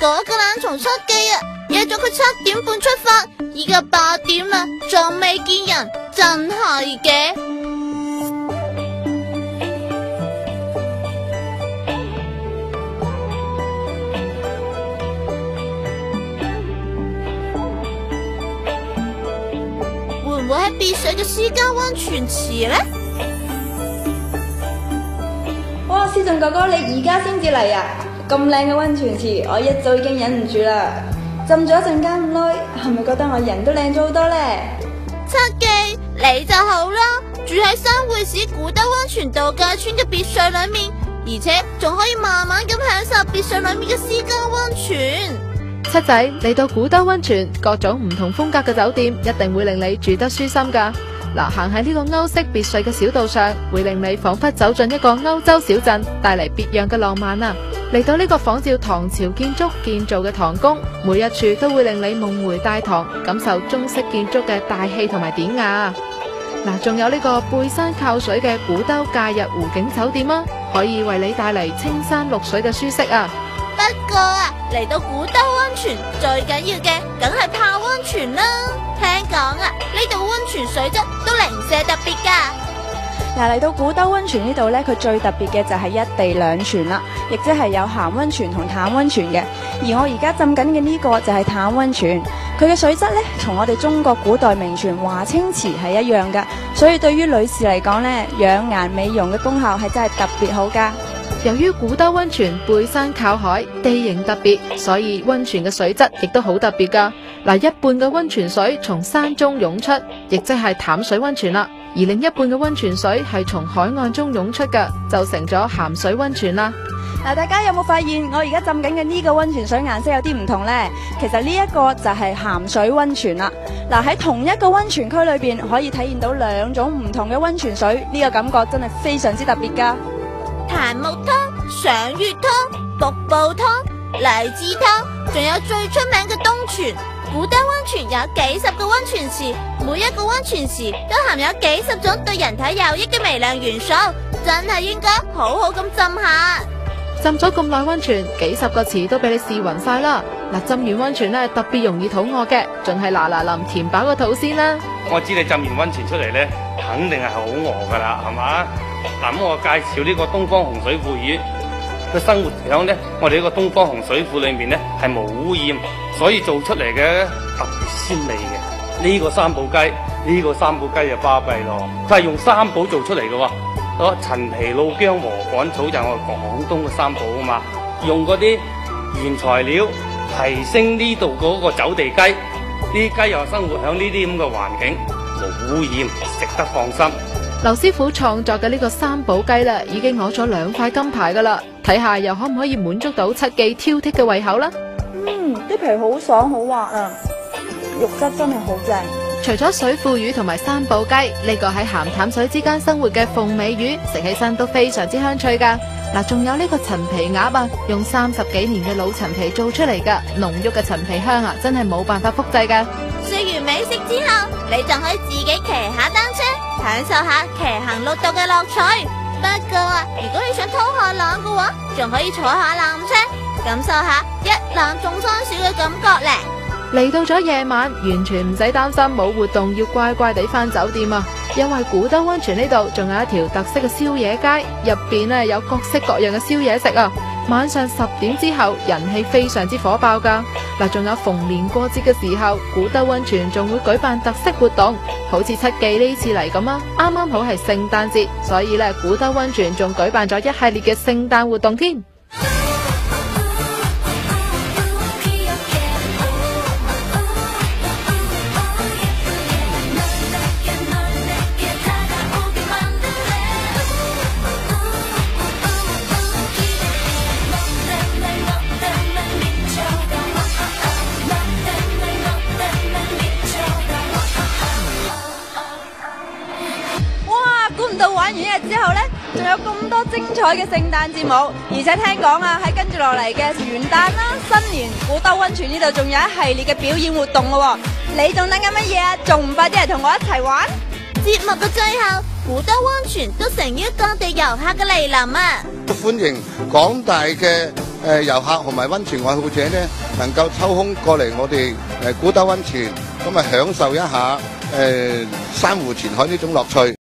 嗰個懶蟲失機啊，約咗佢7點半出發，依家8點啦，仲未見人，真係嘅。會唔會喺別墅嘅私家溫泉池呢？哇，思俊哥哥，你而家先至嚟啊！咁靚嘅溫泉池，我一早已經忍唔住啦。浸咗一陣間咁耐，係咪覺得我人都靚咗好多呢？七記，你就好啦，住喺新會市古兜溫泉度假村嘅別墅裏面，而且仲可以慢慢咁享受別墅裏面嘅私家溫泉。七仔，嚟到古兜溫泉，各種唔同風格嘅酒店一定會令你住得舒心噶。嗱，行喺呢個歐式別墅嘅小道上，會令你仿佛走進一個歐洲小鎮，帶嚟別樣嘅浪漫啊！嚟到呢個仿照唐朝建築建造嘅唐宮，每一處都會令你夢回大唐，感受中式建築嘅大氣同埋典雅。嗱，仲有呢個背山靠水嘅古兜假日湖景酒店啊，可以為你帶嚟青山綠水嘅舒適啊！不過啊，嚟到古兜溫泉最緊要嘅，梗係泡溫泉啦。聽講啊，呢度溫泉水質都零舍特別噶。嗱，嚟到古兜溫泉呢度呢，佢最特別嘅就係一地兩泉啦，亦即係有鹹溫泉同淡溫泉嘅。而我而家浸緊嘅呢個就係淡溫泉，佢嘅水質呢，同我哋中國古代名泉華清池係一樣噶，所以對於女士嚟講呢，養顏美容嘅功效係真係特別好噶。由於古兜溫泉背山靠海，地形特別，所以溫泉嘅水質亦都好特別噶。嗱，一半嘅溫泉水從山中湧出，亦即係淡水溫泉啦；而另一半嘅溫泉水係從海岸中湧出嘅，就成咗鹹水溫泉啦。嗱，大家有冇發現我而家浸緊嘅呢個溫泉水顏色有啲唔同呢？其實呢一個就係鹹水溫泉啦。嗱，喺同一個溫泉區裏邊，可以體驗到兩種唔同嘅溫泉水，呢個感覺真係非常之特別噶。檀木湯、賞月湯、瀑布湯、荔枝湯，仲有最出名嘅東泉。古兜溫泉有幾十個溫泉池，每一個溫泉池都含有幾十種對人體有益嘅微量元素，真係應該好好咁浸下。浸咗咁耐溫泉，幾十個池都俾你試勻晒啦。嗱，浸完溫泉呢，特別容易肚餓嘅，仲係嗱臨填飽個肚先啦。我知你浸完溫泉出嚟呢，肯定係好餓噶啦，係嘛？嗱，咁我介紹呢個東方紅水庫魚，佢生活響呢，我哋呢個東方紅水庫裏面呢係無污染，所以做出嚟嘅特別鮮味嘅。呢個三寶雞，呢個三寶雞就巴閉咯，佢係用三寶做出嚟嘅喎。陳皮、老薑、禾稈草就係我哋廣東嘅三寶啊嘛，用嗰啲原材料提升呢度嗰個走地雞，呢啲雞又生活響呢啲咁嘅環境，無污染，食得放心。劉師傅創作嘅呢個三寶雞啦，已經攞咗2塊金牌噶啦，睇下又可唔可以滿足到七記挑剔嘅胃口啦。啲皮好爽好滑啊，肉質真係好正。除咗水庫魚同埋三寶雞，呢個喺鹹淡水之間生活嘅鳳尾魚，食起身都非常之香脆噶。嗱，仲有呢個陳皮鴨啊，用30幾年嘅老陳皮做出嚟噶，濃郁嘅陳皮香啊，真係冇辦法複製噶。食完美食之後，你就可以自己騎下單車，享受下騎行綠道嘅樂趣。不過啊，如果你想偷下懶嘅話，仲可以坐下纜車，感受下一覽眾山小嘅感覺咧。嚟到咗夜晚，完全唔使擔心冇活動，要乖乖地翻酒店啊！因為古兜溫泉呢度仲有一條特色嘅宵夜街，入邊呢有各式各樣嘅宵夜食啊！晚上10點之後，人氣非常之火爆噶。嗱，仲有逢年過節嘅時候，古兜溫泉仲會舉辦特色活動，好似七記呢次嚟咁啊！啱啱好係聖誕節，所以呢古兜溫泉仲舉辦咗一系列嘅聖誕活動添。玩完一日之後呢，仲有咁多精彩嘅聖誕節目，而且聽講啊，喺跟住落嚟嘅元旦啦、新年，古兜溫泉呢度仲有一系列嘅表演活動咯。你仲等緊乜嘢啊？仲唔快啲嚟同我一齊玩？節目嘅最後，古兜溫泉都誠邀各地遊客嘅嚟臨啊！歡迎廣大嘅遊客同埋溫泉愛好者呢，能夠抽空過嚟我哋古兜溫泉，咁啊享受一下珊瑚前海呢種樂趣。